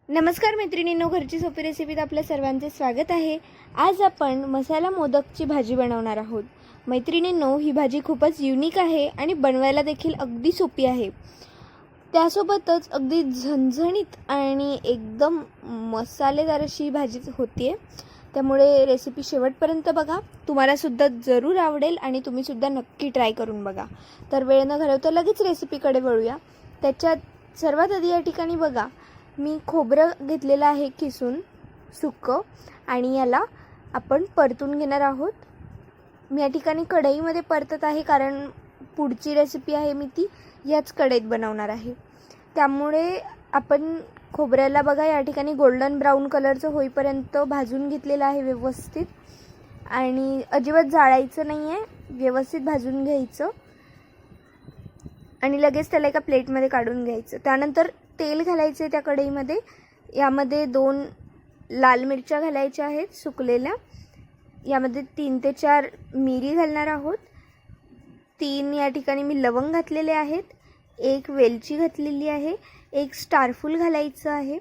नमस्कार मैत्रिणींनो, घरची सोपी रेसिपीत आपल्या सर्वांचे स्वागत आहे। आज आपण मसाला मोदकची भाजी बनवणार आहोत। मैत्रिणींनो, ही भाजी खूपच युनिक आहे आणि बनवायला देखील अगदी सोपी आहे। त्यासोबतच अगदी झणझणीत आणि एकदम मसालेदार अशी भाजी होतीये। त्यामुळे रेसिपी शेवटपर्यंत बघा, तुम्हाला सुद्धा जरूर आवडेल आणि तुम्ही सुद्धा नक्की ट्राय करून बघा। तर वेळ न घालवता लगेच रेसिपीकडे वळूया। त्याच्यात सर्वात आधी या ठिकाणी बघा, मी खोबरं घेतलेलं आहे किसून सुक्कं, आणि याला आपण परतून घेणार आहोत। मी या ठिकाणी कढईमध्ये परतत आहे, कारण पुढची रेसिपी आहे मी ती याच कढईत बनवणार आहे। त्यामुळे आपण खोबऱ्याला बघा या ठिकाणी गोल्डन ब्राऊन कलरचं होईपर्यंत भाजून घेतलेलं आहे व्यवस्थित, आणि अजिबात जाळायचं नाही आहे, व्यवस्थित भाजून घ्यायचं आणि लगेच त्याला एका प्लेटमध्ये काढून घ्यायचं। त्यानंतर तेल घालायचे त्या कढईमध्ये। यामध्ये 2 लाल मिरच्या घालायच्या आहेत सुकलेल्या। यामध्ये 3 ते 4 मिरी घालणार आहोत। 3 या ठिकाणी मी लवंग घातलेले आहेत, 1 वेलची घातलेली आहे, 1 स्टारफूल घालायचं आहे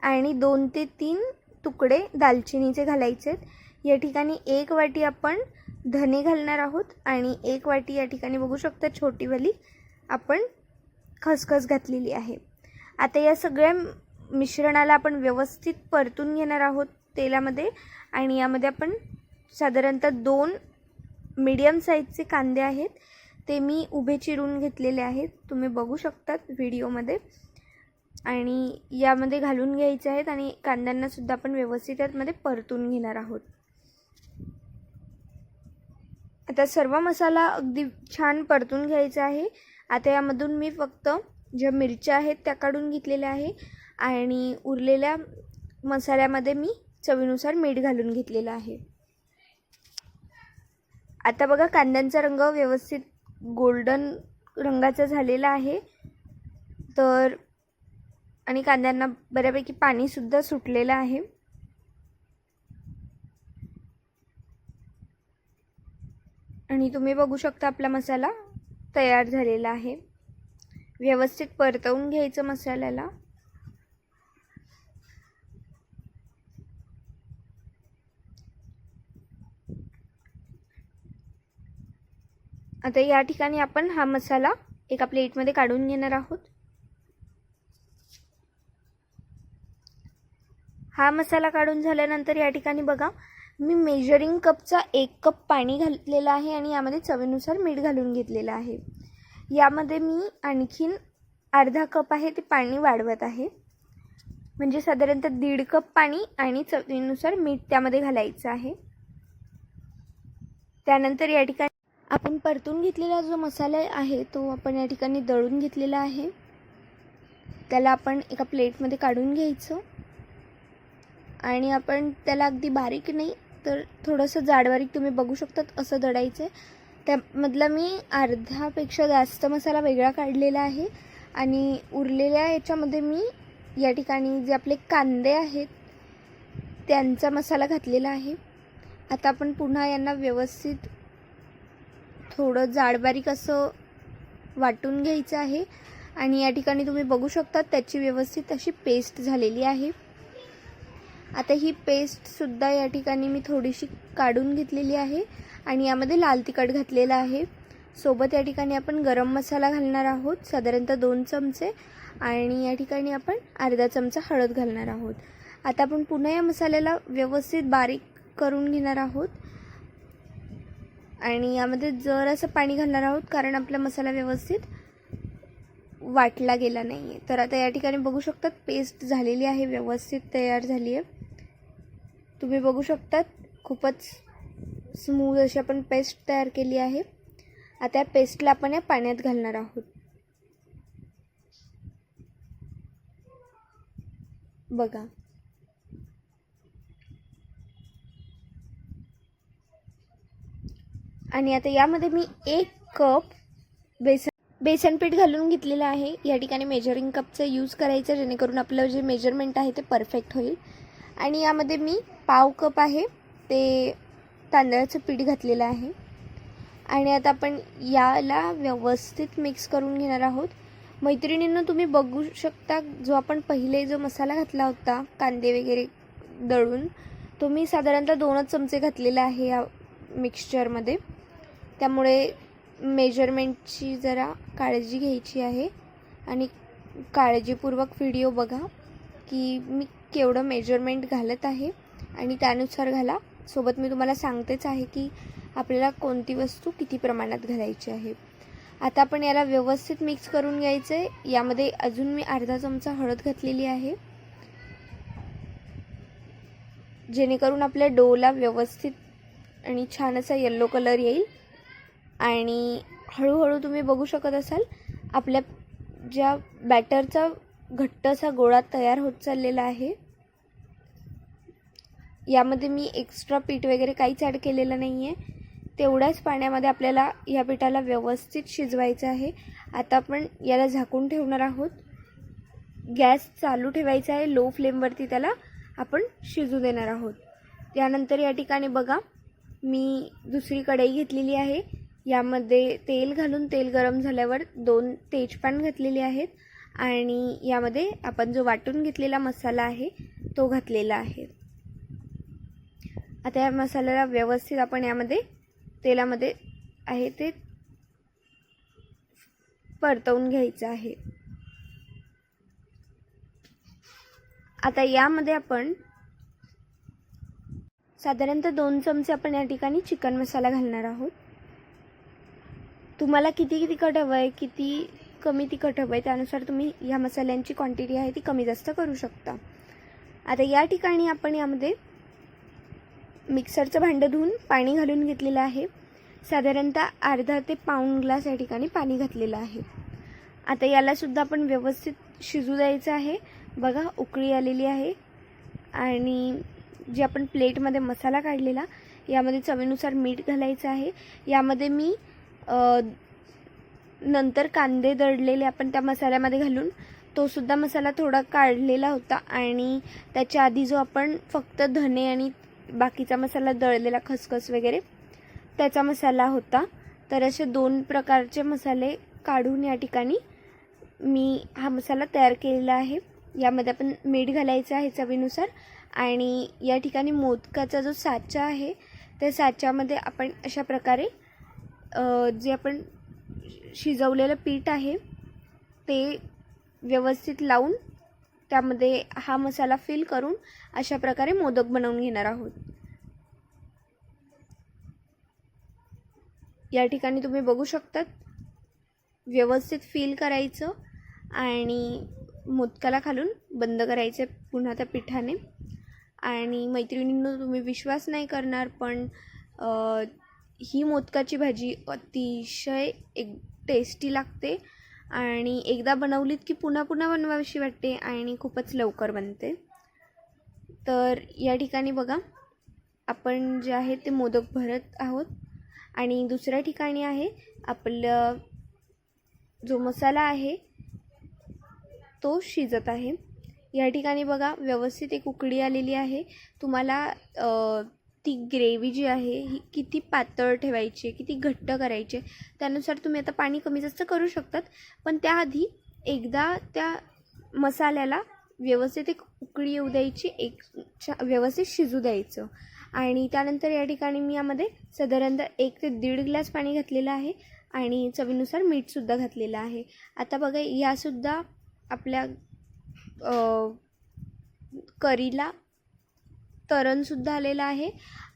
आणि 2 ते 3 तुकडे दालचिनीचे घालायचे आहेत। या ठिकाणी 1 वाटी आपण धने घालणार आहोत आणि 1 वाटी या ठिकाणी बघू शकता छोटीवाली आपण खसखस घातलेली आहे। आता या सगळ्या मिश्रणाला आपण व्यवस्थित परतून घेणार आहोत तेलामध्ये, आणि यामध्ये आपण साधारणतः 2 मीडियम साईजचे कांदे आहेत, ते मी उभे चिरून घेतलेले आहेत, तुम्ही बघू शकतात व्हिडिओमध्ये, आणि यामध्ये घालून घ्यायचे आहेत आणि कांद्यांना सुद्धा आपण व्यवस्थित यामध्ये परतून घेणार आहोत। आता सर्व मसाला अगदी छान परतून घ्यायचा आहे। आता यामधून मी फक्त ज्या मिरच्या आहेत त्या काढून घेतलेल्या आहे, आणि उरलेल्या मसाल्यामध्ये मी चवीनुसार मीठ घालून घेतलेलं आहे। आता बघा, कांद्यांचा रंग व्यवस्थित गोल्डन रंगाचा झालेला आहे, तर आणि कांद्यांना बऱ्यापैकी पाणी सुद्धा सुटलेलं आहे। आणि तुम्ही बघू शकता आपला मसाला तयार झालेला आहे। व्यवस्थित परतवून घ्यायचं मसाल्याला। आता या ठिकाणी आपण हा मसाला एका प्लेटमध्ये काढून घेणार आहोत। हा मसाला काढून झाल्यानंतर या ठिकाणी बघा, मी मेजरिंग कपचा 1 कप पाणी घातलेलं आहे आणि यामध्ये चवीनुसार मीठ घालून घेतलेलं आहे। यामध्ये मी आणखीन अर्धा कप आहे ते पाणी वाढवत आहे, म्हणजे साधारणतः 1.5 कप पाणी आणि चवीनुसार मीठ त्यामध्ये घालायचं आहे। त्यानंतर या ठिकाणी आपण परतून घेतलेला जो मसाला आहे तो आपण या ठिकाणी दळून घेतलेला आहे, त्याला आपण एका प्लेटमध्ये काढून घ्यायचं, आणि आपण त्याला अगदी बारीक नाही तर थोडंसं जाडबारीक तुम्ही बघू शकतात असं दळायचं आहे। त्यामधला मी अर्ध्यापेक्षा जास्त मसाला वेगळा काढलेला आहे, आणि उरलेल्या याच्यामध्ये मी या ठिकाणी जे आपले कांदे आहेत त्यांचा मसाला घातलेला आहे। आता आपण पुन्हा यांना व्यवस्थित थोडं जाडबारीक असं वाटून घ्यायचं आहे, आणि या ठिकाणी तुम्ही बघू शकता त्याची व्यवस्थित अशी पेस्ट झालेली आहे। आता ही पेस्ट सुद्धा या ठिकाणी मी थोडीशी काढून घेतलेली आहे, आणि यामध्ये लाल तिखट घातलेलं आहे। सोबत या ठिकाणी आपण गरम मसाला घालणार आहोत, साधारणतः 2 चमचे, आणि या ठिकाणी आपण अर्धा चमचा हळद घालणार आहोत। आता आपण पुन्हा या मसाल्याला व्यवस्थित बारीक करून घेणार आहोत, आणि यामध्ये जरासं पाणी घालणार आहोत, कारण आपला मसाला व्यवस्थित वाटला गेला नाही आहे। तर आता या ठिकाणी बघू शकतात पेस्ट झालेली आहे, व्यवस्थित तयार झाली आहे, तुम्ही बघू शकतात खूपच स्मूथ अशी आपण पेस्ट तयार केली आहे। आता या पेस्टला आपण या पाण्यात घालणार आहोत, बघा। आणि आता यामध्ये मी 1 कप बेसन पीठ घालून घेतलेलं आहे। या ठिकाणी मेजरिंग कपचा यूज करायचा, जेणेकरून आपलं जे मेजरमेंट आहे ते परफेक्ट होईल। आणि यामध्ये मी पाव कप आहे ते तांदळाचं पीठ घातलेलं आहे, आणि आता आपण याला व्यवस्थित मिक्स करून घेणार आहोत। मैत्रिणींनो, तुम्ही बघू शकता जो आपण पहिले जो मसाला घातला होता कांदे वगैरे दळून, तो मी साधारणतः 2च चमचे घातलेला आहे या मिक्सचरमध्ये. त्यामुळे मेजरमेंटची जरा काळजी घ्यायची आहे आणि काळजीपूर्वक व्हिडिओ बघा की मी केवढं मेजरमेंट घालत आहे आणि त्यानुसार घाला. सोबत मी तुम्हाला सांगतेच आहे की आपल्याला कोणती वस्तू किती प्रमाणात घालायची आहे. आता आपण याला व्यवस्थित मिक्स करून घ्यायचं आहे. यामध्ये अजून मी अर्धा चमचा हळद घातलेली आहे, जेणेकरून आपल्या डोला व्यवस्थित आणि छान असा येलो कलर येईल. आणि हळूहळू तुम्ही बघू शकत असाल आपल्या ज्या बॅटरचा घट्ट असा गोळा तयार होत चाललेला आहे. यामध्ये मी एक्स्ट्रा पीठ वगैरे काहीच ॲड केलेलं नाही आहे. तेवढ्याच पाण्यामध्ये आपल्याला या पिठाला व्यवस्थित शिजवायचं आहे. आता आपण याला झाकून ठेवणार आहोत. गॅस चालू ठेवायचा आहे, लो फ्लेमवरती त्याला आपण शिजू देणार आहोत. त्यानंतर या ठिकाणी बघा मी दुसरी कढई घेतलेली आहे. यामध्ये तेल घालून तेल गरम झाल्यावर 2 तेजपान घातलेले आहेत आणि यामध्ये आपण जो वाटून घेतलेला मसाला आहे तो घातलेला आहे. आता या मसाल्याला व्यवस्थित आपण यामध्ये तेलामध्ये आहे ते परतवून घ्यायचं आहे. आता यामध्ये आपण साधारणतः 2 चमचे आपण या ठिकाणी चिकन मसाला घालणार आहोत. तुम्हाला किती तिखट हवं आहे, किती कमी तिखट हवं आहे, त्यानुसार तुम्ही ह्या मसाल्यांची क्वांटिटी आहे ती कमी जास्त करू शकता. आता या ठिकाणी आपण यामध्ये मिक्सरचं भांडं धुवून पाणी घालून घेतलेलं आहे. साधारणतः अर्धा ते पाऊण ग्लास या ठिकाणी पाणी घातलेलं आहे. आता यालासुद्धा आपण व्यवस्थित शिजू द्यायचं आहे. बघा उकळी आलेली आहे आणि जे आपण प्लेटमध्ये मसाला काढलेला यामध्ये चवीनुसार मीठ घालायचं आहे. यामध्ये मी नंतर कांदे दळलेले आपण त्या मसाल्यामध्ये घालून तो सुद्धा मसाला थोडा काढलेला होता आणि त्याच्या आधी जो आपण फक्त धने आणि बाकीचा मसाला दळलेला खसखस वगैरे त्याचा मसाला होता. तर असे 2 प्रकारचे मसाले काढून या ठिकाणी मी हा मसाला तयार केलेला आहे. यामध्ये आपण मीठ घालायचं आहे चवीनुसार आणि या ठिकाणी मोदकाचा जो साचा आहे त्या साच्यामध्ये आपण अशा प्रकारे जे आपण शिजवलेलं पीठ आहे ते व्यवस्थित लावून त्यामध्ये हा मसाला फिल करून अशा प्रकारे मोदक बनवून घेणार आहोत. या ठिकाणी तुम्ही बघू शकतात व्यवस्थित फिल करायचं आणि मोदकाला खालून बंद करायचे पुन्हा त्या पिठाने. आणि मैत्रिणींनो, तुम्ही विश्वास नाही करणार पण ही मोदकाची भाजी अतिशय टेस्टी लागते आणि एकदा बनवलीत की पुन्हा पुन्हा बनवावीशी वाटते आणि खूपच लवकर बनते. तर या ठिकाणी बघा आपण जे आहे ते मोदक भरत आहोत आणि दुसऱ्या ठिकाणी आहे आपलं जो मसाला आहे तो शिजत आहे. या ठिकाणी बघा व्यवस्थित एक उकळी आलेली आहे. तुम्हाला ती ग्रेव्ही जी आहे ही किती पातळ ठेवायची, किती घट्ट करायची त्यानुसार तुम्ही आता पाणी कमी जास्त करू शकतात. पण त्याआधी एकदा त्या मसाल्याला व्यवस्थित एक उकळी येऊ द्यायची, व्यवस्थित शिजू द्यायचं. आणि त्यानंतर या ठिकाणी मी यामध्ये साधारणतः 1 ते 1.5 ग्लास पाणी घातलेलं आहे आणि चवीनुसार मीठसुद्धा घातलेलं आहे. आता बघा यासुद्धा आपल्या करीला तरणसुद्धा आलेलं आहे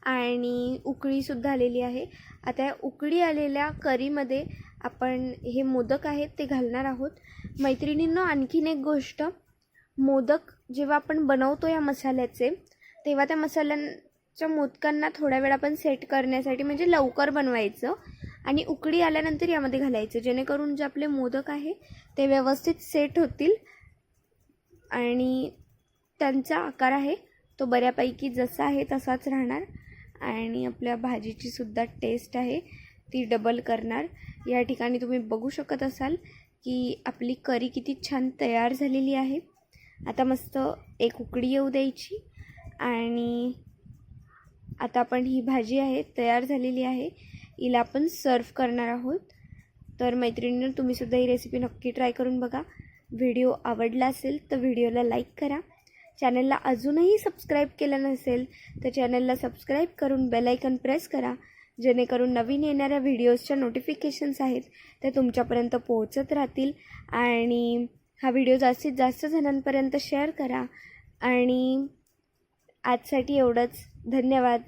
आणि उकळीसुद्धा आलेली आहे. आता या उकळी आलेल्या करीमध्ये आपण हे मोदक आहेत ते घालणार आहोत. मैत्रिणींनो, आणखीन एक गोष्ट, मोदक जेव्हा आपण बनवतो या मसाल्याचे तेव्हा त्या मसाल्यांच्या मोदकांना थोड्या वेळ आपण सेट करण्यासाठी म्हणजे लवकर बनवायचं आणि उकळी आल्यानंतर यामध्ये घालायचं, जेणेकरून जे आपले मोदक आहे ते व्यवस्थित सेट होतील आणि त्यांचा आकार आहे तो बऱ्यापैकी जसा आहे तसाच राहणार आणि आपल्या भाजीची सुद्धा टेस्ट आहे ती डबल करणार. या ठिकाणी तुम्ही बघू शकत असाल की आपली करी किती छान तयार झालेली आहे. आता मस्त एक उकळी येऊ द्यायची आणि आता आपण ही भाजी आहे तयार झालेली आहे, हिला आपण सर्व करणार आहोत. तर मैत्रिणींनो, तुम्हीसुद्धा ही रेसिपी नक्की ट्राय करून बघा. व्हिडिओ आवडला असेल तर व्हिडिओला लाईक करा. चॅनलला अजूनही सबस्क्राईब केलं नसेल तर चॅनलला सबस्क्राईब करून बेल आयकॉन प्रेस करा, जेणेकरून नवीन येणाऱ्या व्हिडिओजच्या नोटिफिकेशन्स आहेत ते तुमच्यापर्यंत पोहोचत राहतील. आणि हा व्हिडिओ जास्तीत जास्त जणांपर्यंत शेअर करा. आणि आजसाठी एवढंच. धन्यवाद.